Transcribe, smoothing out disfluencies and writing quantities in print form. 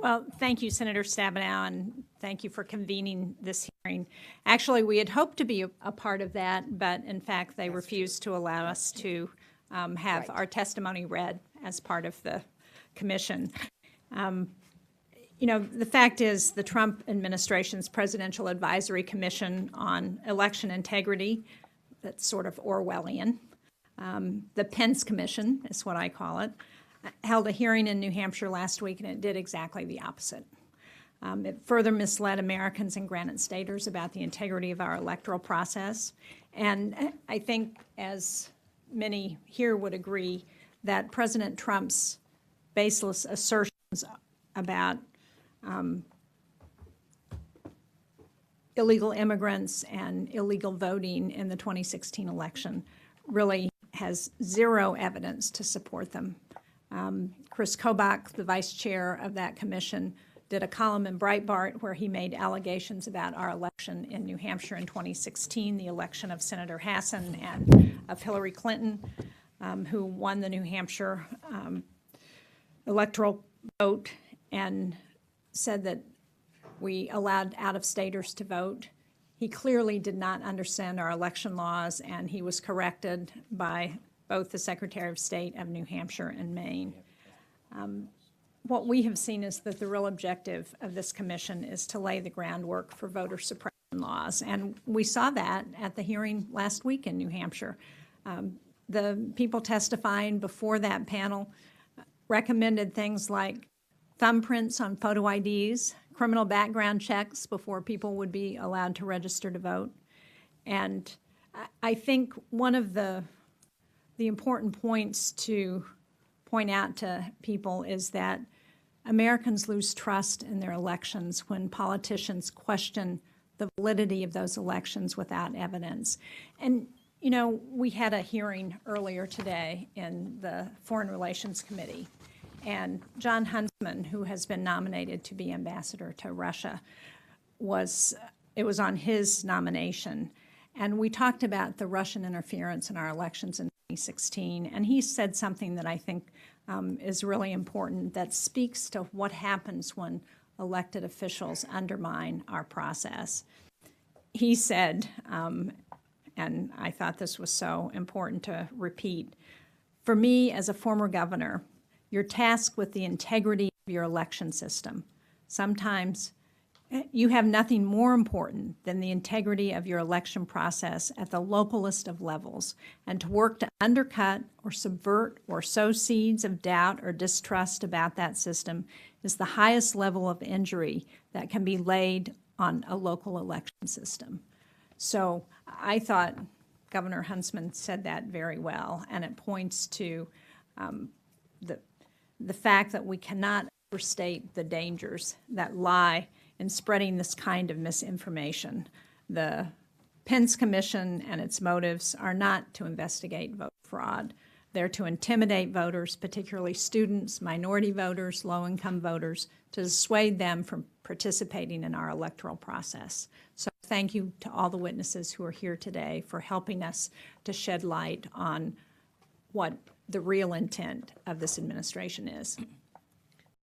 Well, thank you, Senator Stabenow, and thank you for convening this hearing. Actually, we had hoped to be a part of that, but in fact, they refused to allow us to have our testimony read as part of the commission. You know, the fact is the Trump administration's Presidential Advisory Commission on Election Integrity, that's sort of Orwellian, the Pence Commission is what I call it, held a hearing in New Hampshire last week, and it did exactly the opposite. It further misled Americans and Granite Staters about the integrity of our electoral process. And I think, as many here would agree, that President Trump's baseless assertions about illegal immigrants and illegal voting in the 2016 election really has zero evidence to support them. Chris Kobach, the vice chair of that commission, did a column in Breitbart where he made allegations about our election in New Hampshire in 2016, the election of Senator Hassan and of Hillary Clinton, who won the New Hampshire electoral vote, and said that we allowed out-of-staters to vote. He clearly did not understand our election laws, and he was corrected by both the Secretary of State of New Hampshire and Maine. What we have seen is that the real objective of this commission is to lay the groundwork for voter suppression laws, and we saw that at the hearing last week in New Hampshire. The people testifying before that panel recommended things like thumbprints on photo IDs, criminal background checks before people would be allowed to register to vote. And I think one of the important points to point out to people is that Americans lose trust in their elections when politicians question the validity of those elections without evidence. And, you know, we had a hearing earlier today in the Foreign Relations Committee, and John Huntsman, who has been nominated to be ambassador to Russia, it was on his nomination. And we talked about the Russian interference in our elections in 2016, and he said something that I think is really important, that speaks to what happens when elected officials undermine our process. He said, and I thought this was so important to repeat, "For me, as a former governor, you're tasked with the integrity of your election system. Sometimes you have nothing more important than the integrity of your election process at the localest of levels, and to work to undercut or subvert or sow seeds of doubt or distrust about that system is the highest level of injury that can be laid on a local election system." So I thought Governor Huntsman said that very well, and it points to the fact that we cannot overstate the dangers that lie in spreading this kind of misinformation. The Pence Commission and its motives are not to investigate vote fraud. They're to intimidate voters, particularly students, minority voters, low-income voters, to dissuade them from participating in our electoral process. So thank you to all the witnesses who are here today for helping us to shed light on what the real intent of this administration is.